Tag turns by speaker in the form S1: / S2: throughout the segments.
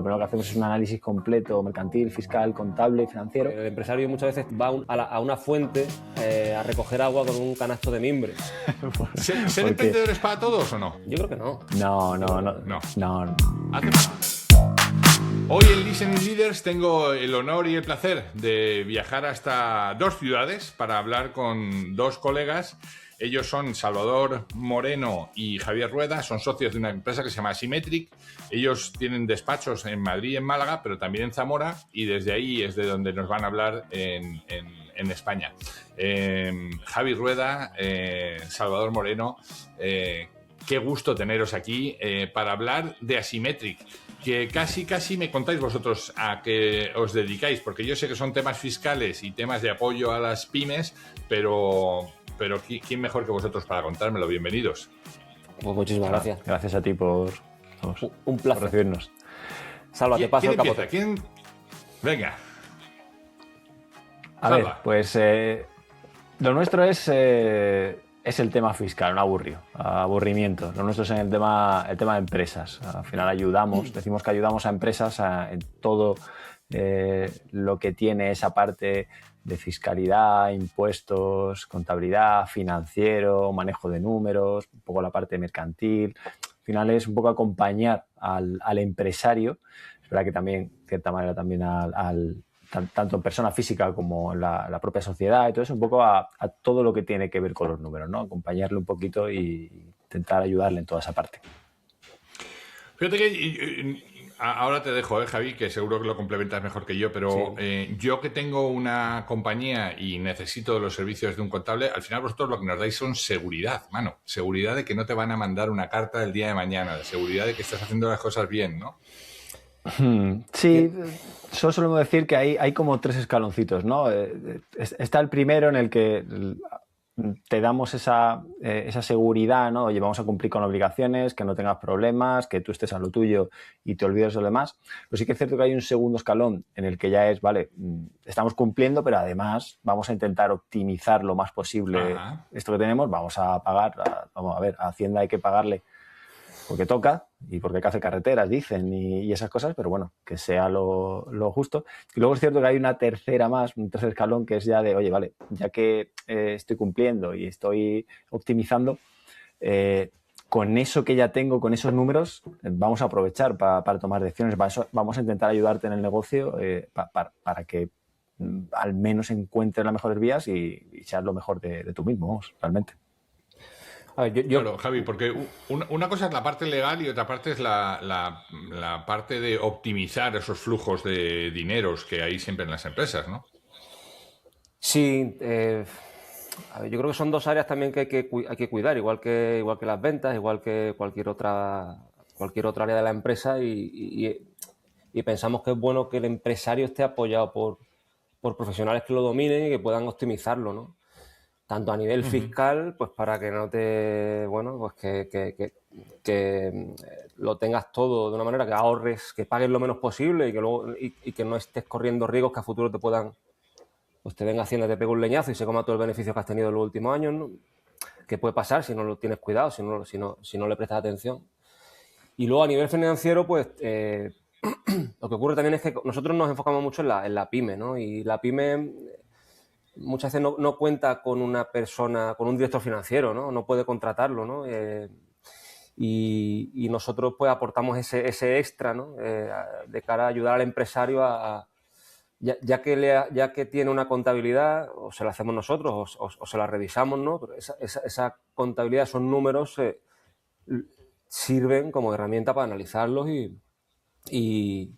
S1: primero que hacemos es un análisis completo, mercantil, fiscal, contable, financiero.
S2: El empresario muchas veces va a una fuente a recoger agua con un canasto de mimbre.
S3: ¿Ser emprendedores para todos o no?
S2: Yo creo que no.
S1: No.
S3: Hoy en Listening Leaders tengo el honor y el placer de viajar hasta 2 ciudades para hablar con 2 colegas. Ellos son Salvador Moreno y Javier Rueda, son socios de una empresa que se llama Asymmetric. Ellos tienen despachos en Madrid y en Málaga, pero también en Zamora, y desde ahí es de donde nos van a hablar en España. Javi Rueda, Salvador Moreno, qué gusto teneros aquí para hablar de Asymmetric, que casi me contáis vosotros a qué os dedicáis, porque yo sé que son temas fiscales y temas de apoyo a las pymes, pero ¿quién mejor que vosotros para contármelo? Bienvenidos.
S2: Pues muchísimas gracias.
S1: Gracias a ti por
S2: un placer.
S1: Por recibirnos.
S2: Salva, te paso el capote.
S3: ¿Quién? Venga.
S1: A ver, pues lo nuestro es el tema fiscal, un aburrimiento. Lo nuestro es en el tema de empresas. Al final decimos que ayudamos a empresas en todo lo que tiene esa parte de fiscalidad, impuestos, contabilidad, financiero, manejo de números, un poco la parte mercantil. Al final es un poco acompañar al empresario, es verdad que también, de cierta manera, también tanto en persona física como en la propia sociedad, y todo eso, un poco a todo lo que tiene que ver con los números, ¿no? Acompañarle un poquito y intentar ayudarle en toda esa parte.
S3: Fíjate que ahora te dejo, Javi, que seguro que lo complementas mejor que yo, pero sí. Yo que tengo una compañía y necesito los servicios de un contable, al final vosotros lo que nos dais son seguridad, mano. Seguridad de que no te van a mandar una carta el día de mañana, seguridad de que estás haciendo las cosas bien, ¿no?
S1: Sí, solo solemos decir que hay como 3 escaloncitos, ¿no? Está el primero en el que te damos esa seguridad, ¿no? Oye, vamos a cumplir con obligaciones, que no tengas problemas, que tú estés a lo tuyo y te olvides de lo demás. Pero sí que es cierto que hay un segundo escalón en el que ya es, vale, estamos cumpliendo, pero además vamos a intentar optimizar lo más posible esto que tenemos. Vamos a pagar, vamos a ver, a Hacienda hay que pagarle porque toca y porque hay que hacer carreteras, dicen, y esas cosas, pero bueno, que sea lo justo. Y luego es cierto que hay un tercer escalón, que es ya de, oye, vale, ya que estoy cumpliendo y estoy optimizando, con eso que ya tengo, con esos números, vamos a aprovechar para tomar decisiones. Vamos a intentar ayudarte en el negocio para que al menos encuentres las mejores vías y seas lo mejor de tú mismo, vamos, realmente.
S3: A ver, Claro, Javi, porque una cosa es la parte legal y otra parte es la parte de optimizar esos flujos de dineros que hay siempre en las empresas, ¿no?
S2: Sí, a ver, yo creo que son 2 áreas también que hay que cuidar, igual que las ventas, igual que cualquier otra área de la empresa, y pensamos que es bueno que el empresario esté apoyado por profesionales que lo dominen y que puedan optimizarlo, ¿no? Tanto a nivel fiscal, pues para que no pues que lo tengas todo de una manera que ahorres, que pagues lo menos posible y que luego y que no estés corriendo riesgos que a futuro te venga Hacienda, te pegue un leñazo y se coma todo el beneficio que has tenido en los últimos años, ¿no? Que puede pasar si no lo tienes cuidado, si no le prestas atención. Y luego a nivel financiero, pues lo que ocurre también es que nosotros nos enfocamos mucho en la pyme, ¿no? Y la pyme muchas veces no cuenta con una persona, con un director financiero, ¿no? No puede contratarlo, ¿no? Y nosotros pues aportamos ese extra, ¿no? De cara a ayudar al empresario ya que tiene una contabilidad, o se la hacemos nosotros o se la revisamos, ¿no? Pero esa contabilidad, esos números sirven como herramienta para analizarlos y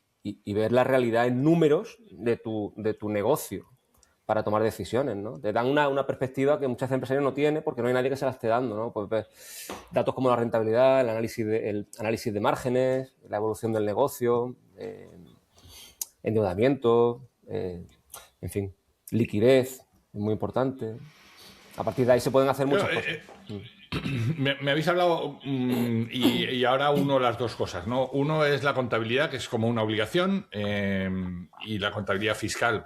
S2: ver la realidad en números de tu negocio para tomar decisiones, ¿no? Te dan una perspectiva que muchas empresarios no tienen porque no hay nadie que se la esté dando, ¿no? Pues ves datos como la rentabilidad, el análisis de márgenes, la evolución del negocio, endeudamiento, en fin, liquidez, es muy importante. A partir de ahí se pueden hacer muchas cosas.
S3: Me habéis hablado y ahora uno las 2 cosas, ¿no? Uno es la contabilidad, que es como una obligación, y la contabilidad fiscal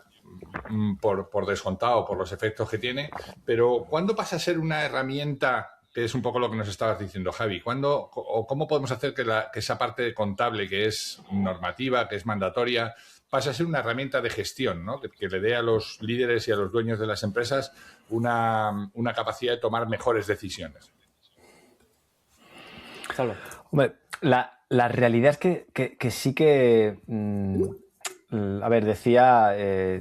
S3: por descontado, por los efectos que tiene, pero ¿cuándo pasa a ser una herramienta que es un poco lo que nos estabas diciendo, Javi. ¿Cuándo o cómo podemos hacer que esa parte contable que es normativa, que es mandatoria, pase a ser una herramienta de gestión, ¿no? Que le dé a los líderes y a los dueños de las empresas una capacidad de tomar mejores decisiones?
S2: Salva.
S1: Hombre, la realidad es que sí que... a ver, decía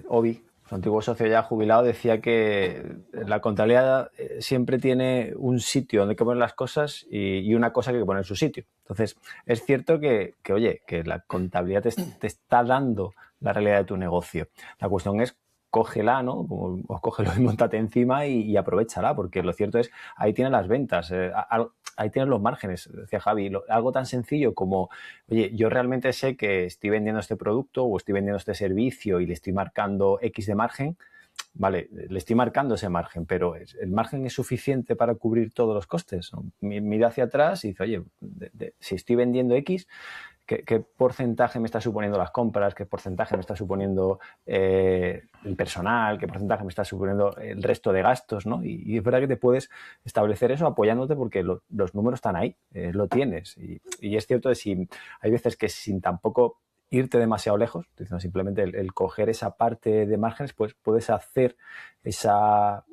S1: Obi, su antiguo socio ya jubilado, decía que la contabilidad siempre tiene un sitio donde hay que poner las cosas y una cosa que hay que poner en su sitio. Entonces, es cierto que oye, que la contabilidad te está dando la realidad de tu negocio. La cuestión es cógela, ¿no? O cógelo y móntate encima y aprovéchala, porque lo cierto es, ahí tienes las ventas, ahí tienes los márgenes, decía Javi, algo tan sencillo como, oye, yo realmente sé que estoy vendiendo este producto o estoy vendiendo este servicio y le estoy marcando X de margen, vale, le estoy marcando ese margen, pero ¿el margen es suficiente para cubrir todos los costes? Mira hacia atrás y dice, oye, si estoy vendiendo X, ¿qué porcentaje me está suponiendo las compras? ¿Qué porcentaje me está suponiendo el personal? ¿Qué porcentaje me está suponiendo el resto de gastos? ¿No? Y es verdad que te puedes establecer eso apoyándote porque los números están ahí, lo tienes. Y es cierto que hay veces que sin tampoco irte demasiado lejos, sino simplemente el coger esa parte de márgenes, pues puedes hacer esa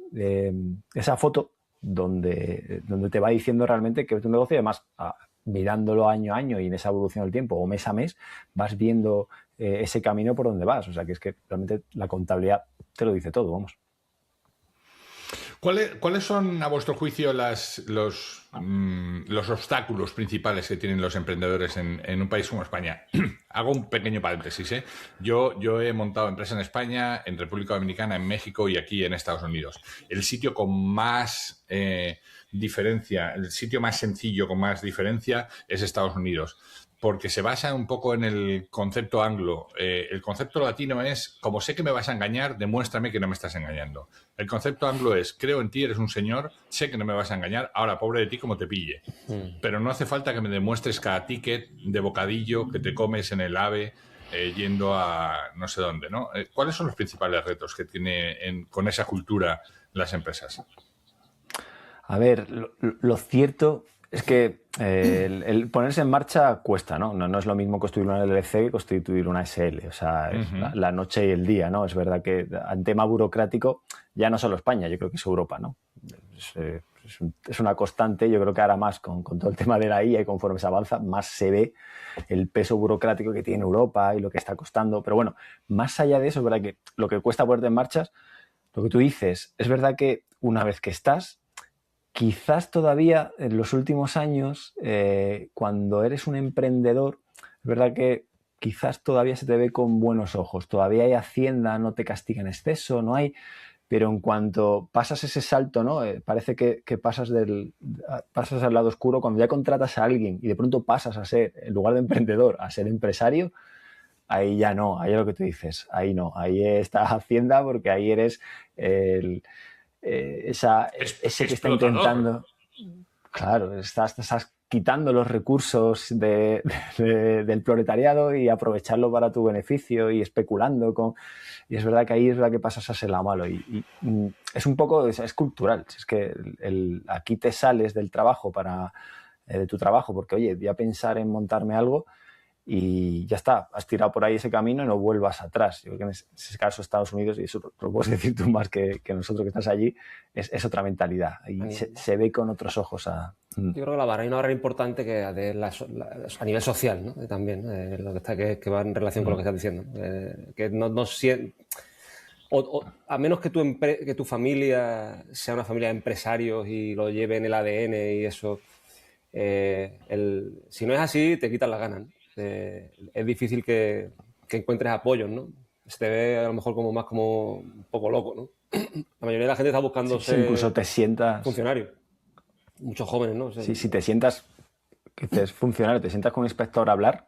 S1: foto donde te va diciendo realmente que es un negocio y además mirándolo año a año y en esa evolución del tiempo o mes a mes vas viendo ese camino por donde vas. O sea, que es que realmente la contabilidad te lo dice todo, vamos.
S3: ¿Cuáles son, a vuestro juicio, los obstáculos principales que tienen los emprendedores en un país como España? Hago un pequeño paréntesis, ¿eh? Yo he montado empresas en España, en República Dominicana, en México y aquí en Estados Unidos. El sitio con más diferencia, el sitio más sencillo con más diferencia es Estados Unidos, porque se basa un poco en el concepto anglo. El concepto latino es, como sé que me vas a engañar, demuéstrame que no me estás engañando. El concepto anglo es, creo en ti, eres un señor, sé que no me vas a engañar, ahora pobre de ti como te pille. Pero no hace falta que me demuestres cada ticket de bocadillo que te comes en el AVE yendo a no sé dónde, ¿no? ¿Cuáles son los principales retos que tiene con esa cultura las empresas?
S1: A ver, lo cierto es que el ponerse en marcha cuesta, ¿no? No es lo mismo constituir una LLC que constituir una SL. O sea, es la noche y el día, ¿no? Es verdad que en tema burocrático, ya no solo España, yo creo que es Europa, ¿no? Es una constante, yo creo que ahora más con todo el tema de la IA y conforme se avanza, más se ve el peso burocrático que tiene Europa y lo que está costando. Pero bueno, más allá de eso, es verdad que lo que cuesta ponerte en marcha, lo que tú dices, es verdad que una vez que estás, quizás todavía en los últimos años, cuando eres un emprendedor, es verdad que quizás todavía se te ve con buenos ojos. Todavía hay Hacienda, no te castiga en exceso, no hay... Pero en cuanto pasas ese salto, ¿no? Parece que pasas al lado oscuro. Cuando ya contratas a alguien y de pronto pasas a ser, en lugar de emprendedor, a ser empresario, ahí ya no, ahí es lo que tú dices, ahí no, ahí está Hacienda porque ahí eres ese que está intentando. Claro, estás quitando los recursos del proletariado y aprovecharlo para tu beneficio y especulando con... Y es verdad que ahí es verdad que pasas a ser la malo y es un poco, es cultural. Es que aquí te sales del trabajo de tu trabajo porque, oye, voy a pensar en montarme algo y ya está, has tirado por ahí ese camino y no vuelvas atrás. Yo creo que en ese caso Estados Unidos, y eso lo puedes decir tú más que nosotros que estás allí, es otra mentalidad y se ve con otros ojos
S2: Yo creo que hay una barrera importante que a nivel social, ¿no? También, lo que va en relación con lo que estás diciendo. Que no a menos que tu familia sea una familia de empresarios y lo lleve en el ADN y eso, si no es así, te quitan las ganas, ¿no? Es difícil que encuentres apoyos, ¿no? Se te ve a lo mejor como un poco loco, ¿no? La mayoría de la gente está buscando ser
S1: incluso te sientas
S2: funcionario. Muchos jóvenes, ¿no?
S1: Sí, si te sientas, que dices funcionario, te sientas con un inspector a hablar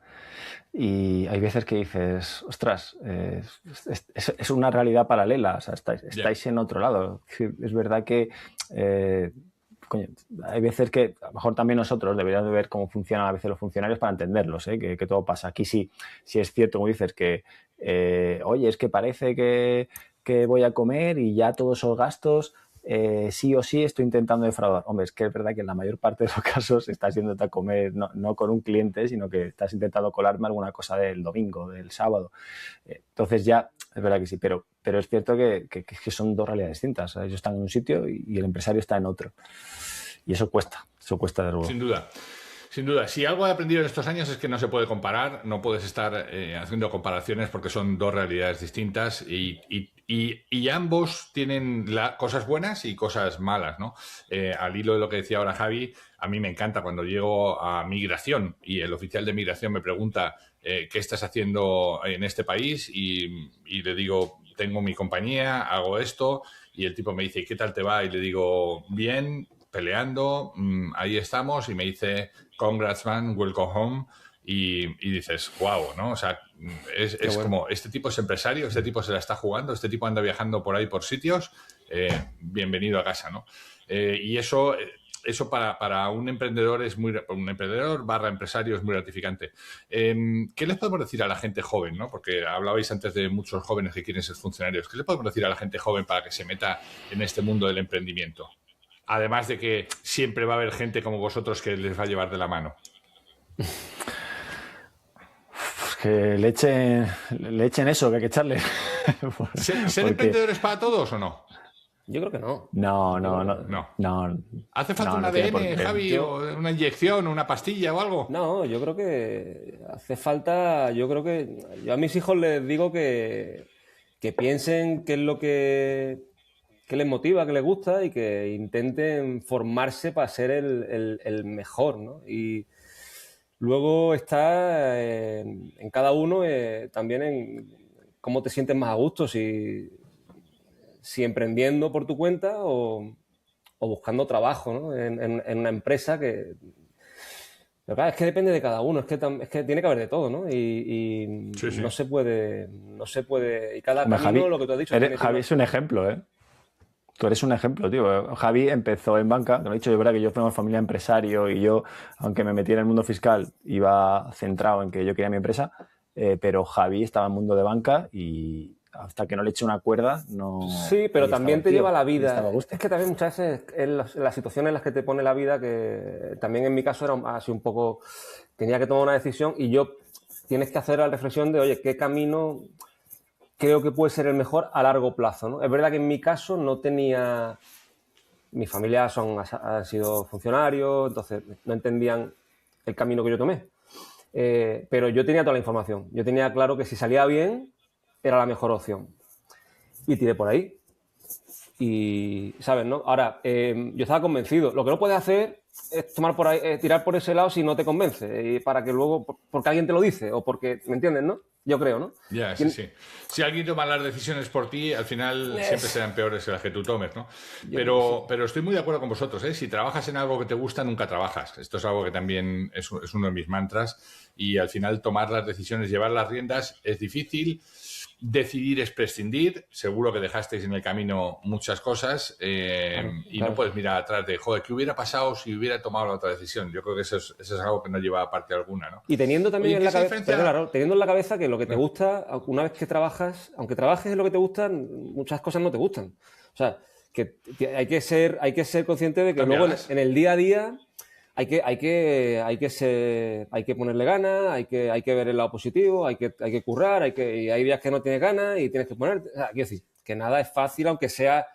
S1: y hay veces que dices, ostras, es una realidad paralela, o sea, estáis en otro lado. Es verdad que coño, hay veces que a lo mejor también nosotros deberíamos de ver cómo funcionan a veces los funcionarios para entenderlos, que todo pasa. Aquí sí es cierto, como dices, que oye, es que parece que voy a comer y ya todos esos gastos sí o sí estoy intentando defraudar. Hombre, es que es verdad que en la mayor parte de los casos estás yendo a comer no con un cliente, sino que estás intentando colarme alguna cosa del domingo, del sábado. Entonces ya, es verdad que sí, pero es cierto que son dos realidades distintas. Ellos están en un sitio y el empresario está en otro. Y eso cuesta de luego.
S3: Sin duda. Sin duda, si algo he aprendido en estos años es que no se puede comparar, no puedes estar haciendo comparaciones porque son dos realidades distintas y ambos tienen cosas buenas y cosas malas, ¿no? Al hilo de lo que decía ahora Javi, a mí me encanta cuando llego a migración y el oficial de migración me pregunta ¿qué estás haciendo en este país? Y le digo, tengo mi compañía, hago esto, y el tipo me dice, ¿qué tal te va? Y le digo, bien, peleando, ahí estamos, y me dice, congrats man, welcome home, y dices, wow, ¿no? O sea, es bueno. Como, este tipo es empresario, este tipo se la está jugando, este tipo anda viajando por ahí por sitios, bienvenido a casa, ¿no? Y eso para un emprendedor un emprendedor / empresario es muy gratificante. ¿Qué les podemos decir a la gente joven, ¿no? Porque hablabais antes de muchos jóvenes que quieren ser funcionarios. ¿Qué les podemos decir a la gente joven para que se meta en este mundo del emprendimiento? Además de que siempre va a haber gente como vosotros que les va a llevar de la mano.
S1: Que le echen eso, que hay que echarle.
S3: ¿Ser emprendedores para todos o no?
S2: Yo creo que no.
S1: No.
S3: ¿Hace falta un ADN, Javi, o una inyección, una pastilla o algo?
S2: No, yo creo que hace falta... Yo a mis hijos les digo que piensen qué es lo que les motiva, que les gusta y que intenten formarse para ser el mejor, ¿no? Y luego está en cada uno también en cómo te sientes más a gusto, si emprendiendo por tu cuenta o buscando trabajo, ¿no? en una empresa que... Pero claro, es que depende de cada uno, es que tiene que haber de todo, ¿no? Y sí. No se puede... Y cada camino,
S1: Javi,
S2: lo que tú has dicho...
S1: Javi es un ejemplo, ¿eh? Tú eres un ejemplo, tío. Javi empezó en banca, te lo he dicho, yo verdad que yo fui una familia empresario y yo, aunque me metí en el mundo fiscal, iba centrado en que yo quería mi empresa, pero Javi estaba en el mundo de banca y hasta que no le eche una cuerda, no...
S2: Sí, pero también te lleva la vida. Es que también muchas veces en las situaciones en las que te pone la vida, que también en mi caso era así un poco... Tenía que tomar una decisión y tienes que hacer la reflexión de, oye, ¿qué camino creo que puede ser el mejor a largo plazo, ¿no? Es verdad que en mi caso no tenía... Mi familia han sido funcionarios, entonces no entendían el camino que yo tomé. Pero yo tenía toda la información. Yo tenía claro que si salía bien, era la mejor opción. Y tiré por ahí. Y, ¿sabes, no? Ahora, yo estaba convencido. Lo que no puedes hacer es tirar por ese lado si no te convence. Y para que luego... Porque alguien te lo dice o porque... ¿Me entiendes, no? Yo creo, ¿no?
S3: Ya, sí. Si alguien toma las decisiones por ti, al final siempre serán peores que las que tú tomes, ¿no? Pero estoy muy de acuerdo con vosotros, ¿eh? Si trabajas en algo que te gusta, nunca trabajas. Esto es algo que también es uno de mis mantras. Y al final tomar las decisiones, llevar las riendas es difícil. Decidir es prescindir. Seguro que dejasteis en el camino muchas cosas claro. No puedes mirar atrás de, joder, ¿qué hubiera pasado si hubiera tomado la otra decisión? Yo creo que eso es algo que no lleva a parte alguna, ¿no?
S2: Y teniendo también teniendo en la cabeza que lo que te gusta, una vez que trabajas, aunque trabajes en lo que te gusta, muchas cosas no te gustan. O sea, que hay que ser consciente de que luego en el día a día hay que ponerle ganas, hay que ver el lado positivo, hay que currar, y hay días que no tienes ganas y tienes que ponerte... O sea, quiero decir, que nada es fácil, aunque sea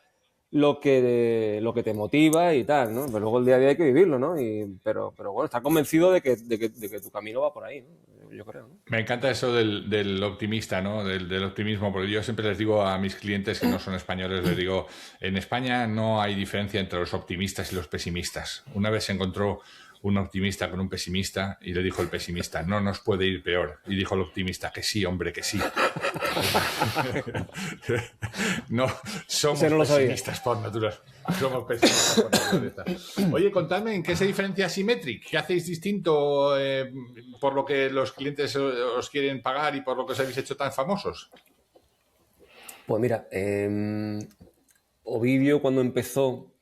S2: lo que te motiva y tal, ¿no? Pero luego el día a día hay que vivirlo, ¿no? Pero bueno, estar convencido de que tu camino va por ahí, ¿no? Yo creo, ¿no?
S3: Me encanta eso del optimista, ¿no? Del optimismo, porque yo siempre les digo a mis clientes que no son españoles, les digo, en España no hay diferencia entre los optimistas y los pesimistas. Una vez se encontró un optimista con un pesimista y le dijo el pesimista, no nos puede ir peor. Y dijo el optimista, que sí, hombre, que sí. No, somos pesimistas por naturaleza. Somos pesimistas por naturaleza. Oye, contadme, ¿en qué se diferencia Symmetric? ¿Qué hacéis distinto por lo que los clientes os quieren pagar y por lo que os habéis hecho tan famosos?
S2: Pues mira, Ovidio cuando empezó...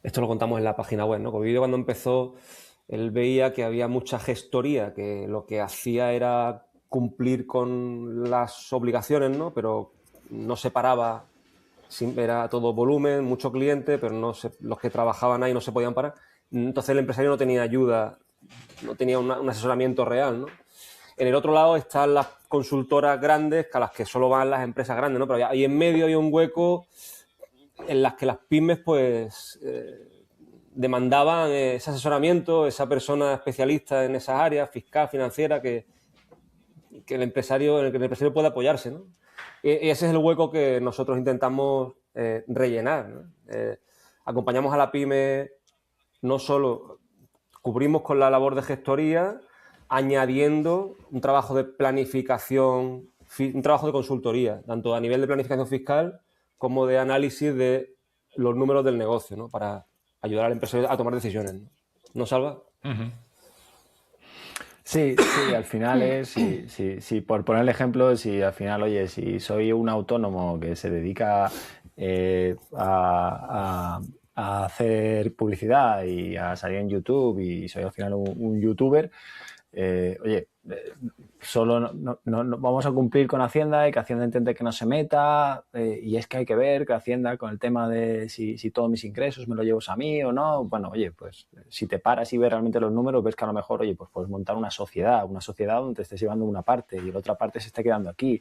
S2: Esto lo contamos en la página web, ¿no? Ovidio cuando empezó, él veía que había mucha gestoría, que lo que hacía era cumplir con las obligaciones, ¿no? Pero no separaba era todo volumen, mucho cliente, pero los que trabajaban ahí no se podían parar. Entonces el empresario no tenía ayuda, no tenía un asesoramiento real, ¿no? En el otro lado están las consultoras grandes, a las que solo van las empresas grandes, ¿no? Pero ahí en medio hay un hueco en las que las pymes, pues, demandaban ese asesoramiento, esa persona especialista en esas áreas, fiscal, financiera, en el que el empresario pueda apoyarse, ¿no? Y ese es el hueco que nosotros intentamos rellenar, ¿no? Acompañamos a la pyme, no solo cubrimos con la labor de gestoría, añadiendo un trabajo de planificación, un trabajo de consultoría, tanto a nivel de planificación fiscal como de análisis de los números del negocio, ¿no? Para ayudar al empresario a tomar decisiones, ¿no? ¿No, Salva?
S1: Sí, al final es, si por poner el ejemplo, si al final, oye, si soy un autónomo que se dedica a hacer publicidad y a salir en YouTube y soy al final un youtuber, oye, solo no vamos a cumplir con Hacienda y que Hacienda intente que no se meta, y es que hay que ver que Hacienda con el tema de si todos mis ingresos me los llevo a mí o no. Bueno, oye, pues si te paras y ves realmente los números, ves que a lo mejor, oye, pues puedes montar una sociedad donde te estés llevando una parte y la otra parte se esté quedando aquí.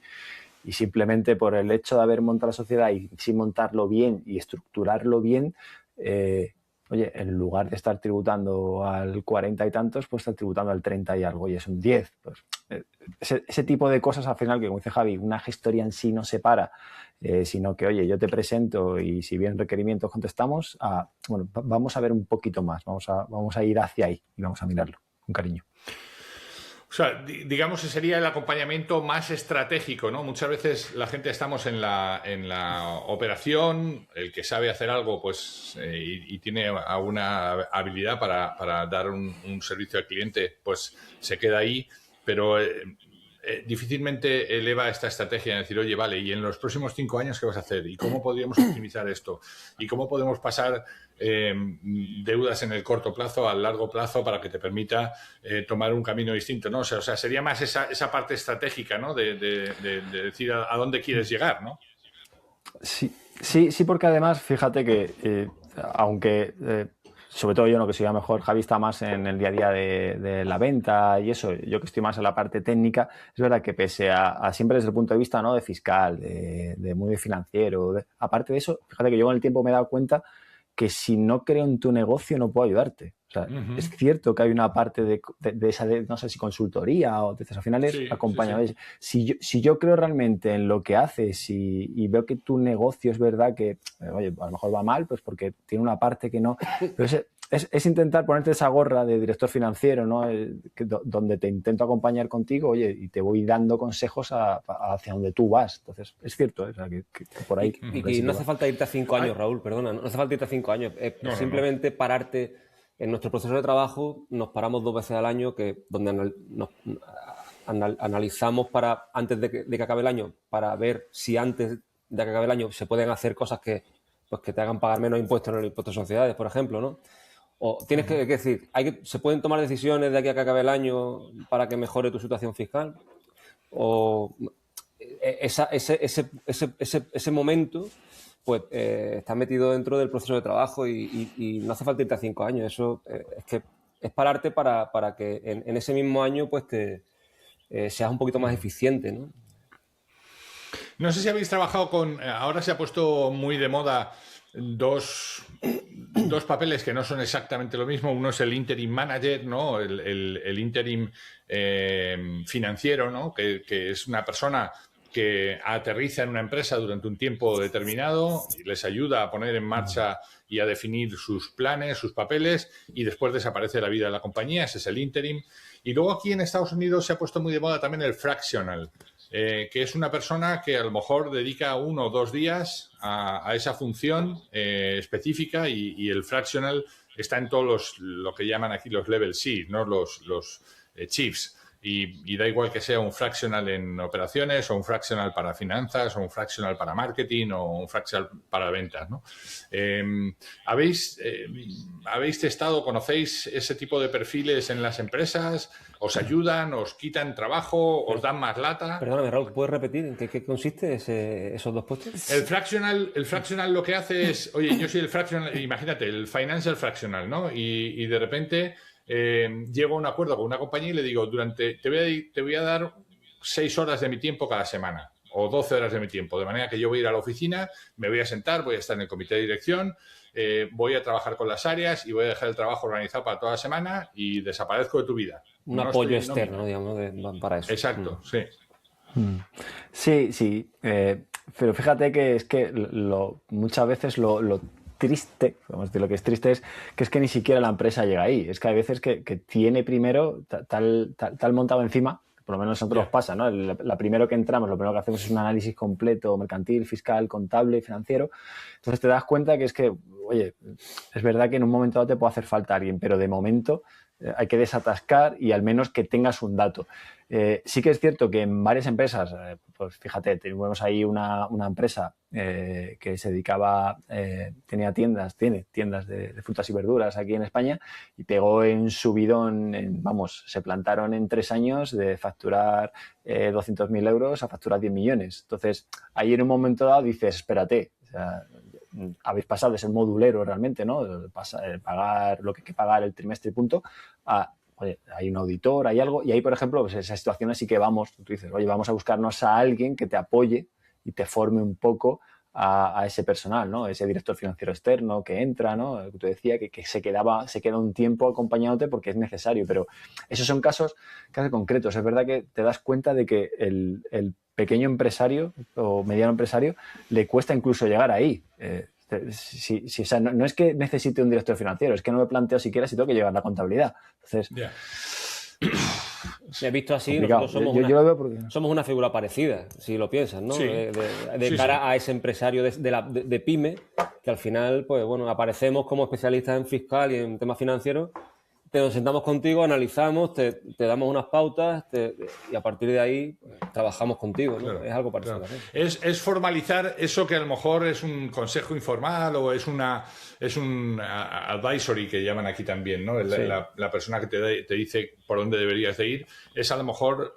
S1: Y simplemente por el hecho de haber montado la sociedad y sin montarlo bien y estructurarlo bien, oye, en lugar de estar tributando al 40 y tantos, pues estar tributando al 30 y algo, y es un 10. Pues, ese tipo de cosas, al final, que como dice Javi, una gestoría en sí no se para, sino que, oye, yo te presento y si bien requerimientos contestamos, bueno, vamos a ver un poquito más, vamos a ir hacia ahí y vamos a mirarlo con cariño.
S3: O sea, digamos que sería el acompañamiento más estratégico, ¿no? Muchas veces la gente estamos en la operación, el que sabe hacer algo, pues, y tiene alguna habilidad para dar un servicio al cliente, pues se queda ahí, pero difícilmente eleva esta estrategia en decir, oye, vale, y en los próximos 5 años, ¿qué vas a hacer? ¿Y cómo podríamos optimizar esto? ¿Y cómo podemos pasar deudas en el corto plazo al largo plazo para que te permita tomar un camino distinto, ¿no? O sea, sería más esa parte estratégica, ¿no? De decir a dónde quieres llegar, ¿no?
S1: Sí, porque además, fíjate que aunque sobre todo yo, no, que soy a lo mejor, Javi está más en el día a día de la venta y eso, yo que estoy más en la parte técnica, es verdad que pese a siempre desde el punto de vista, ¿no?, de fiscal, de muy financiero, aparte de eso, fíjate que yo con el tiempo me he dado cuenta que si no creo en tu negocio no puedo ayudarte. O sea, es cierto que hay una parte de esa, no sé si consultoría o al final es acompañamiento. Sí. Si yo creo realmente en lo que haces y veo que tu negocio es verdad que, oye, a lo mejor va mal, pues porque tiene una parte que no. Pero es intentar ponerte esa gorra de director financiero, ¿no? Donde te intento acompañar contigo, oye, y te voy dando consejos hacia donde tú vas. Entonces, es cierto, o sea, que por ahí.
S2: Y no hace falta irte a 5 años, Raúl, perdona, no hace falta irte a 5 años. Simplemente pararte. En nuestro proceso de trabajo nos paramos 2 veces al año, donde analizamos antes de que acabe el año, para ver si antes de que acabe el año se pueden hacer cosas que te hagan pagar menos impuestos en el impuesto de sociedades, por ejemplo, ¿no? O tienes que decir, ¿se pueden tomar decisiones de aquí a que acabe el año para que mejore tu situación fiscal? O ese momento, pues está metido dentro del proceso de trabajo y no hace falta irte a 5 años. Eso es que es pararte para que en ese mismo año pues seas un poquito más eficiente, ¿no?
S3: No sé si habéis trabajado ahora se ha puesto muy de moda dos papeles que no son exactamente lo mismo. Uno es el interim manager, ¿no? El interim financiero, ¿no? Que es una persona que aterriza en una empresa durante un tiempo determinado y les ayuda a poner en marcha y a definir sus planes, sus papeles, y después desaparece de la vida de la compañía. Ese es el interim. Y luego aquí en Estados Unidos se ha puesto muy de moda también el fractional, que es una persona que a lo mejor dedica 1 o 2 días a esa función específica, y el fractional está en todos lo que llaman aquí los level C, ¿no? Los chiefs. y da igual que sea un fractional en operaciones o un fractional para finanzas o un fractional para marketing o un fractional para ventas, ¿no? ¿Habéis testado, conocéis ese tipo de perfiles en las empresas? ¿Os ayudan, os quitan trabajo, os dan más lata?
S2: Perdóname, Raúl, ¿puedes repetir en qué consiste esos dos puestos?
S3: El fractional lo que hace es, oye, yo soy el fractional, imagínate, el financial fractional, ¿no? Y de repente llego a un acuerdo con una compañía y le digo, te voy a dar 6 horas de mi tiempo cada semana o 12 horas de mi tiempo, de manera que yo voy a ir a la oficina, me voy a sentar, voy a estar en el comité de dirección, voy a trabajar con las áreas y voy a dejar el trabajo organizado para toda la semana y desaparezco de tu vida.
S2: Un apoyo externo, digamos, para eso.
S3: Exacto, sí.
S1: Sí, pero fíjate que es que muchas veces lo triste, vamos a decir, lo que es triste es que ni siquiera la empresa llega ahí. Es que hay veces que tiene primero tal montado encima, por lo menos a nosotros nos pasa, ¿no? La primero que entramos, lo primero que hacemos es un análisis completo, mercantil, fiscal, contable y financiero. Entonces te das cuenta que es que, oye, es verdad que en un momento dado te puede hacer falta alguien, pero de momento hay que desatascar y al menos que tengas un dato. Sí que es cierto que en varias empresas, pues fíjate, tenemos ahí una empresa que se dedicaba, tiene tiendas de frutas y verduras aquí en España y pegó en subidón, se plantaron en 3 años de facturar 200.000 euros a facturar 10 millones. Entonces, ahí en un momento dado dices, espérate, o sea, habéis pasado de ser modulero realmente, ¿no? Pagar lo que hay que pagar el trimestre y punto, a, oye, hay un auditor, hay algo, y ahí, por ejemplo, pues esa situación así que tú dices, oye, vamos a buscarnos a alguien que te apoye y te forme un poco a ese personal, ¿no? Ese director financiero externo que entra, ¿no? Que tú decías que se queda un tiempo acompañándote porque es necesario, pero esos son casos concretos. Es verdad que te das cuenta de que el pequeño empresario o mediano empresario le cuesta incluso llegar ahí. O sea, no es que necesite un director financiero, es que no me planteo siquiera si tengo que llevar la contabilidad. Entonces,
S2: he visto así,
S1: complicado.
S2: Nosotros somos una figura parecida, si lo piensas, ¿no?
S3: Sí.
S2: De cara a ese empresario de pyme, que al final, pues bueno, aparecemos como especialistas en fiscal y en temas financieros, nos sentamos contigo, analizamos, te damos unas pautas y a partir de ahí pues, trabajamos contigo, ¿no? Claro, es algo parecido.
S3: Claro. Es formalizar eso que a lo mejor es un consejo informal o es un advisory que llaman aquí también, ¿no?
S2: Sí.
S3: La persona que te dice por dónde deberías de ir es a lo mejor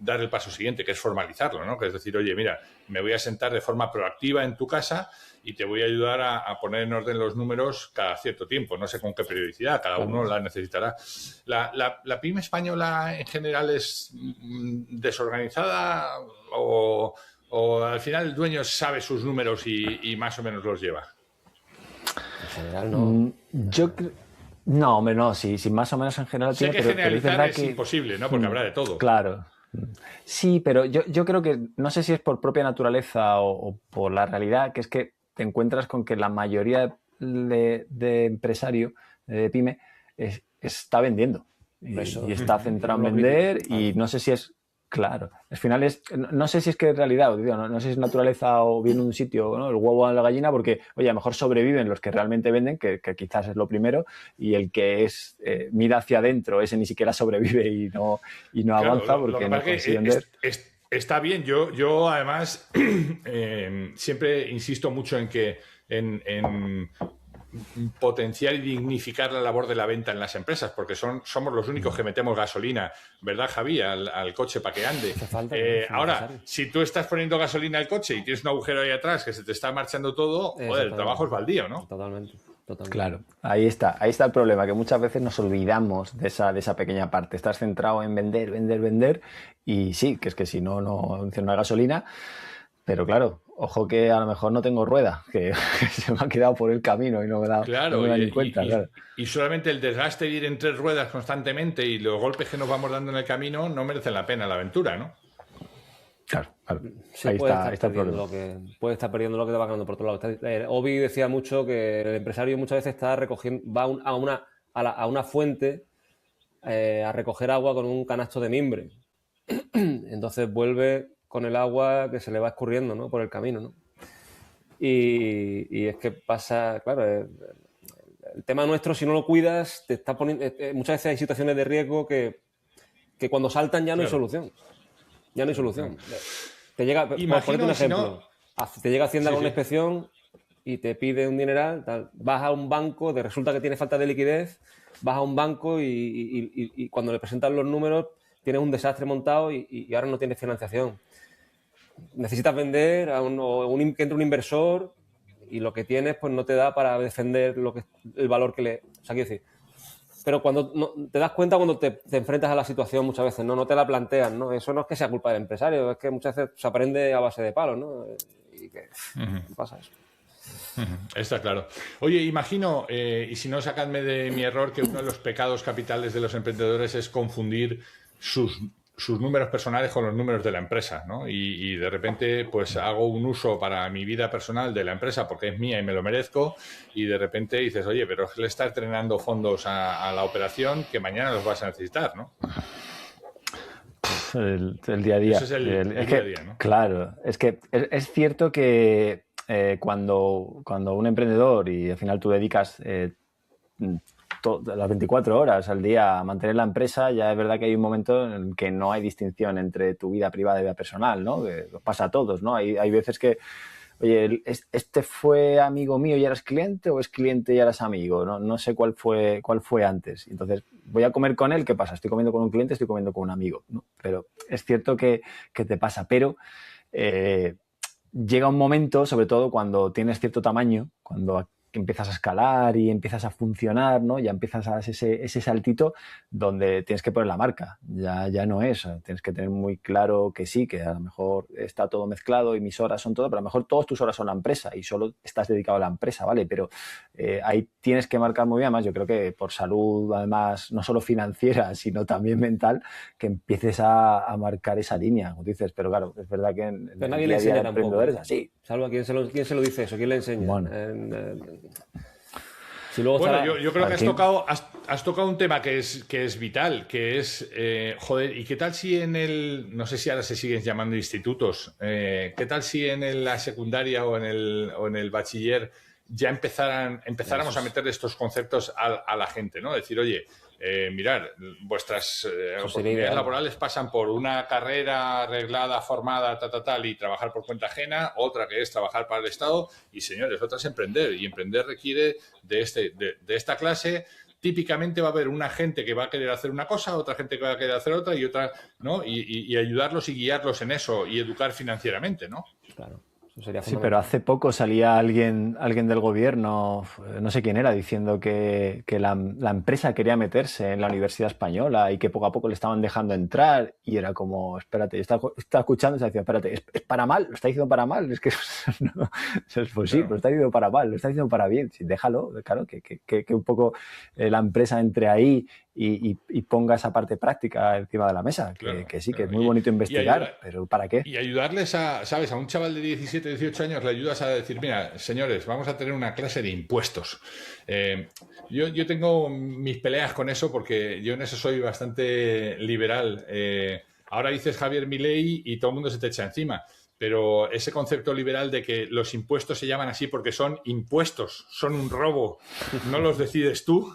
S3: dar el paso siguiente, que es formalizarlo, ¿no? Que es decir, oye, mira, me voy a sentar de forma proactiva en tu casa y te voy a ayudar a poner en orden los números cada cierto tiempo. No sé con qué periodicidad, cada uno la necesitará. ¿La pyme española en general es desorganizada o al final el dueño sabe sus números y más o menos los lleva?
S2: En general no.
S1: No, hombre, no, sí, más o menos en general
S3: sé
S1: tiene,
S3: que generalizar es
S1: que
S3: imposible, ¿no? Porque habrá de todo.
S1: Claro. Sí, pero yo creo que, no sé si es por propia naturaleza o por la realidad, que es que te encuentras con que la mayoría de empresario, de pyme, está vendiendo y está centrado en vender y no sé si es, claro, al final no sé si es que es realidad, no sé si es naturaleza o viene de un sitio, ¿no? El huevo a la gallina, porque, oye, a lo mejor sobreviven los que realmente venden, que quizás es lo primero, y el que mira hacia adentro, ese ni siquiera sobrevive y no claro, avanza porque no consigue vender.
S3: Está bien, yo además siempre insisto mucho en que en potenciar y dignificar la labor de la venta en las empresas, porque somos los únicos que metemos gasolina, ¿verdad, Javi? Al coche para que ande. Ahora, si tú estás poniendo gasolina al coche y tienes un agujero ahí atrás que se te está marchando todo, el trabajo es baldío, ¿no?
S2: Totalmente.
S1: Claro, ahí está el problema, que muchas veces nos olvidamos de esa pequeña parte. Estás centrado en vender y sí, que es que si no funciona la gasolina, pero claro, ojo que a lo mejor no tengo rueda, que se me ha quedado por el camino y no me da ni cuenta.
S3: Y solamente el desgaste de ir en 3 ruedas constantemente y los golpes que nos vamos dando en el camino no merecen la pena la aventura, ¿no?
S1: Claro.
S2: Sí, ahí está el problema. Puede estar perdiendo lo que te va ganando por otro lado. Obi decía mucho que el empresario muchas veces está va a una fuente a recoger agua con un canasto de mimbre. Entonces vuelve con el agua que se le va escurriendo, ¿no? Por el camino, ¿no? Y es que pasa, claro, el tema nuestro, si no lo cuidas, te está poniendo. Muchas veces hay situaciones de riesgo que que cuando saltan ya no hay solución. Ya no hay solución. Te llega, por ponerte un ejemplo, te llega Hacienda con una inspección y te pide un dineral, tal. Vas a un banco, resulta que tiene falta de liquidez, vas a un banco y cuando le presentan los números tienes un desastre montado y ahora no tienes financiación. Necesitas vender que entre un inversor y lo que tienes pues no te da para defender el valor que le... O sea, quiero decir, pero cuando te das cuenta cuando te enfrentas a la situación muchas veces, no te la planteas, ¿no? Eso no es que sea culpa del empresario, es que muchas veces se aprende a base de palos, ¿no? Y que pasa eso.
S3: Está claro. Oye, imagino, y si no, sacadme de mi error, que uno de los pecados capitales de los emprendedores es confundir sus números personales con los números de la empresa, ¿no? Y de repente, pues hago un uso para mi vida personal de la empresa porque es mía y me lo merezco, y de repente dices, oye, pero le estás drenando fondos a la operación que mañana los vas a necesitar, ¿no?
S1: El día a día.
S3: Ese es el día a día, ¿no?
S1: Claro, es que es cierto que cuando un emprendedor, y al final tú dedicas las 24 horas al día a mantener la empresa, ya es verdad que hay un momento en el que no hay distinción entre tu vida privada y vida personal, ¿no? Que nos pasa a todos, ¿no? Hay veces que, oye, ¿este fue amigo mío y eras cliente o es cliente y eras amigo? No sé cuál fue antes. Entonces, voy a comer con él, ¿qué pasa? Estoy comiendo con un cliente, estoy comiendo con un amigo, ¿no? Pero es cierto que te pasa, pero llega un momento, sobre todo cuando tienes cierto tamaño, cuando empiezas a escalar y empiezas a funcionar, ¿no? Ya empiezas a dar ese saltito donde tienes que poner la marca. Ya no es. Tienes que tener muy claro que sí, que a lo mejor está todo mezclado y mis horas son todo, pero a lo mejor todas tus horas son la empresa y solo estás dedicado a la empresa, ¿vale? Pero ahí tienes que marcar muy bien. Además, yo creo que por salud, además, no solo financiera, sino también mental, que empieces a marcar esa línea, como dices. Pero claro, es verdad que en
S2: el día a día de emprendedores
S1: es así.
S2: Salvo a quién se lo dice eso, quién le enseña.
S1: Bueno.
S2: Si luego
S3: bueno, yo creo que has tocado un tema que es vital, que es, joder, ¿y qué tal si no sé si ahora se siguen llamando institutos, qué tal si en la secundaria o en el bachiller ya empezáramos a meter estos conceptos a la gente, ¿no? Decir, oye, mirar, vuestras oportunidades laborales pasan por una carrera arreglada, formada, tal, y trabajar por cuenta ajena, otra que es trabajar para el Estado, y señores, otra es emprender, y emprender requiere de esta clase. Típicamente va a haber una gente que va a querer hacer una cosa, otra gente que va a querer hacer otra y otra, ¿no? Y ayudarlos y guiarlos en eso y educar financieramente, ¿no?
S2: Claro.
S1: Sí, pero hace poco salía alguien del gobierno, no sé quién era, diciendo que la empresa quería meterse en la Universidad Española y que poco a poco le estaban dejando entrar, y era como, espérate, está escuchando y se decía, espérate, ¿es para mal? ¿Lo está diciendo para mal? Es que no, pues sí, lo está diciendo para mal, lo está diciendo para bien. Sí, déjalo, claro, que un poco la empresa entre ahí y ponga esa parte práctica encima de la mesa, que sí, que es muy bonito investigar, pero ¿para qué?
S3: Y ayudarles ¿sabes? A un chaval de 17, 18 años le ayudas a decir, mira, señores, vamos a tener una clase de impuestos. Yo tengo mis peleas con eso porque yo en eso soy bastante liberal. Ahora dices Javier Milei y todo el mundo se te echa encima. Pero ese concepto liberal de que los impuestos se llaman así porque son impuestos, son un robo, no los decides tú,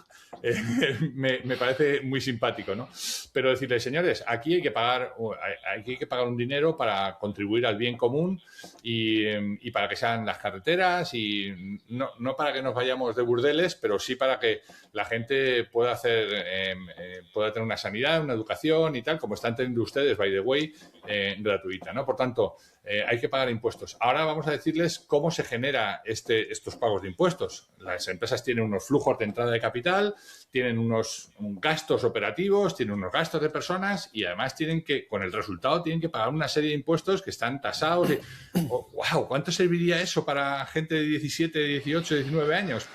S3: me parece muy simpático, ¿no? Pero decirle, señores, aquí hay que pagar un dinero para contribuir al bien común y para que sean las carreteras y no para que nos vayamos de burdeles, pero sí para que la gente pueda tener una sanidad, una educación y tal, como están teniendo ustedes, by the way, gratuita, ¿no? Por tanto, hay que pagar impuestos. Ahora vamos a decirles cómo se genera estos pagos de impuestos. Las empresas tienen unos flujos de entrada de capital, tienen unos gastos operativos, tienen unos gastos de personas y además con el resultado tienen que pagar una serie de impuestos que están tasados. ¡Wow! ¿Cuánto serviría eso para gente de 17, 18, 19 años?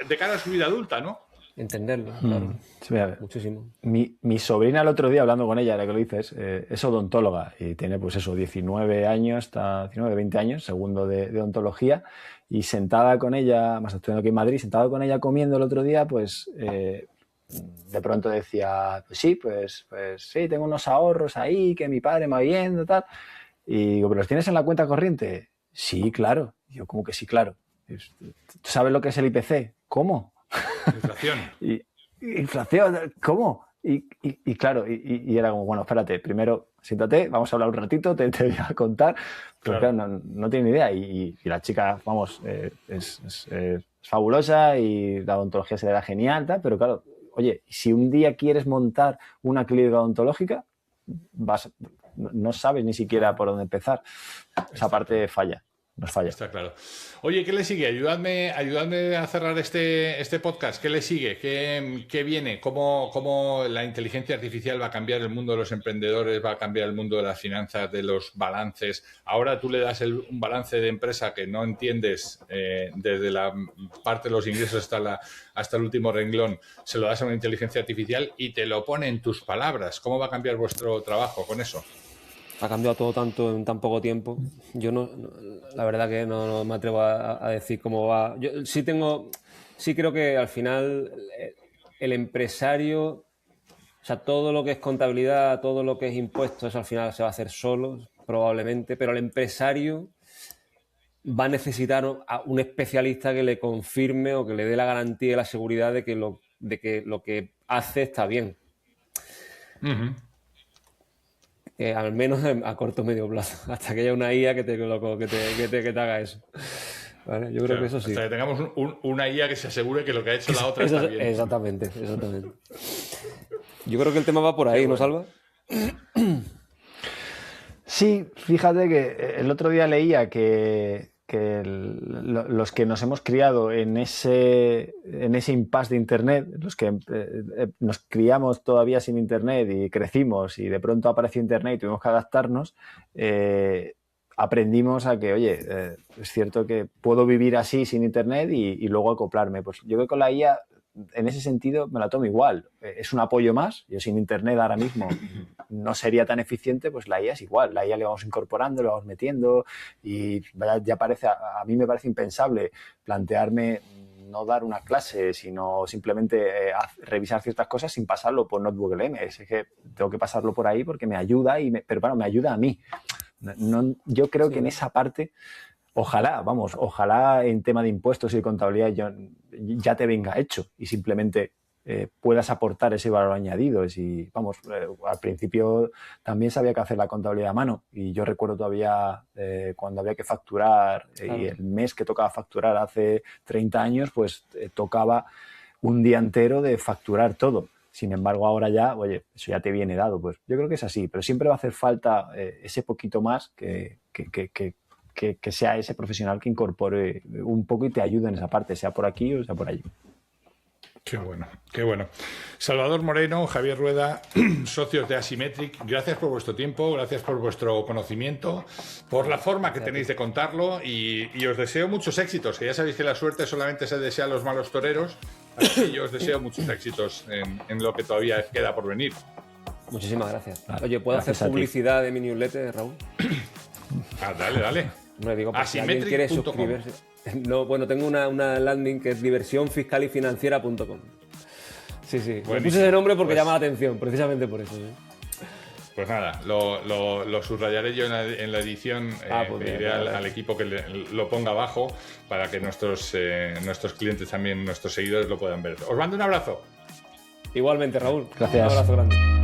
S3: De cara a su vida adulta, ¿no?
S2: Entenderlo, claro.
S1: Sí,
S2: muchísimo.
S1: Mi sobrina el otro día, hablando con ella, la que lo dices, es odontóloga y tiene, pues eso, 19 años, hasta 19, 20 años, segundo de odontología, y sentada con ella, más estudiando aquí en Madrid, sentada con ella comiendo el otro día, pues de pronto decía, pues sí, tengo unos ahorros ahí que mi padre me va viendo, tal. Y digo, ¿pero los tienes en la cuenta corriente? Sí, claro. Y yo, ¿cómo que sí, claro? ¿Tú sabes lo que es el IPC? ¿Cómo?
S3: Inflación.
S1: Inflación, ¿cómo? Y claro, y era como, bueno, espérate, primero siéntate, vamos a hablar un ratito, te voy a contar. Pero claro, no tiene ni idea. Y la chica, vamos, es fabulosa y la odontología se le da genial, tal, pero claro, oye, si un día quieres montar una clínica odontológica, no sabes ni siquiera por dónde empezar. Esa parte falla. Nos falla.
S3: Está claro. Oye, ¿qué le sigue? Ayudadme a cerrar este podcast. ¿Qué le sigue? ¿Qué viene? ¿Cómo la inteligencia artificial va a cambiar el mundo de los emprendedores? ¿Va a cambiar el mundo de las finanzas, de los balances? Ahora tú le das un balance de empresa que no entiendes desde la parte de los ingresos hasta el último renglón. Se lo das a una inteligencia artificial y te lo pone en tus palabras. ¿Cómo va a cambiar vuestro trabajo con eso?
S2: Ha cambiado todo tanto en tan poco tiempo. Yo la verdad que no me atrevo a decir cómo va. Yo sí creo que al final el empresario, o sea, todo lo que es contabilidad, todo lo que es impuestos, al final se va a hacer solo, probablemente, pero el empresario va a necesitar a un especialista que le confirme o que le dé la garantía y la seguridad de que lo que hace está bien.
S3: Uh-huh.
S2: Al menos a corto o medio plazo, hasta que haya una IA que te haga eso. ¿Vale? Yo creo que eso sí.
S3: Hasta que tengamos una IA que se asegure que lo que ha hecho la otra está bien.
S2: Exactamente. Yo creo que el tema va por ahí, ¿no, Salva?
S1: Sí, fíjate que el otro día leía que los que nos hemos criado en ese impasse de Internet, los que nos criamos todavía sin Internet y crecimos y de pronto apareció Internet y tuvimos que adaptarnos, aprendimos a que, oye, es cierto que puedo vivir así sin Internet y luego acoplarme. Pues yo creo que con la IA, en ese sentido, me la tomo igual. Es un apoyo más. Yo sin Internet ahora mismo no sería tan eficiente, pues la IA es igual. La IA le vamos incorporando, le vamos metiendo y ya parece, a mí me parece impensable plantearme no dar una clase, sino simplemente revisar ciertas cosas sin pasarlo por Notebook LM. Es que tengo que pasarlo por ahí porque me ayuda, pero bueno, me ayuda a mí. Yo creo que en esa parte, ojalá en tema de impuestos y de contabilidad ya te venga hecho y simplemente puedas aportar ese valor añadido. Al principio también sabía que hacer la contabilidad a mano y yo recuerdo todavía cuando había que facturar y el mes que tocaba facturar hace 30 años, pues tocaba un día entero de facturar todo. Sin embargo, ahora ya, oye, eso ya te viene dado. Pues yo creo que es así, pero siempre va a hacer falta ese poquito más que sea ese profesional que incorpore un poco y te ayude en esa parte, sea por aquí o sea por allí.
S3: Qué bueno. Salvador Moreno, Javier Rueda, socios de Asymmetric, gracias por vuestro tiempo, gracias por vuestro conocimiento, por la forma que tenéis de contarlo y os deseo muchos éxitos, que ya sabéis que la suerte solamente se desea a los malos toreros, así que yo os deseo muchos éxitos en lo que todavía queda por venir.
S2: Muchísimas gracias. Oye, ¿puedo hacer publicidad de mi newsletter, Raúl?
S3: Dale.
S2: No digo, pues, si alguien quiere suscribirse. No, bueno, tengo una landing que es diversiónfiscalyfinanciera.com. Sí. Me puse ese nombre porque llama la atención, precisamente por eso. ¿Sí?
S3: Pues nada, lo subrayaré yo en la edición. Pediré al equipo que lo ponga abajo para que nuestros clientes también, nuestros seguidores lo puedan ver. Os mando un abrazo.
S2: Igualmente, Raúl.
S1: Gracias.
S2: Un abrazo grande.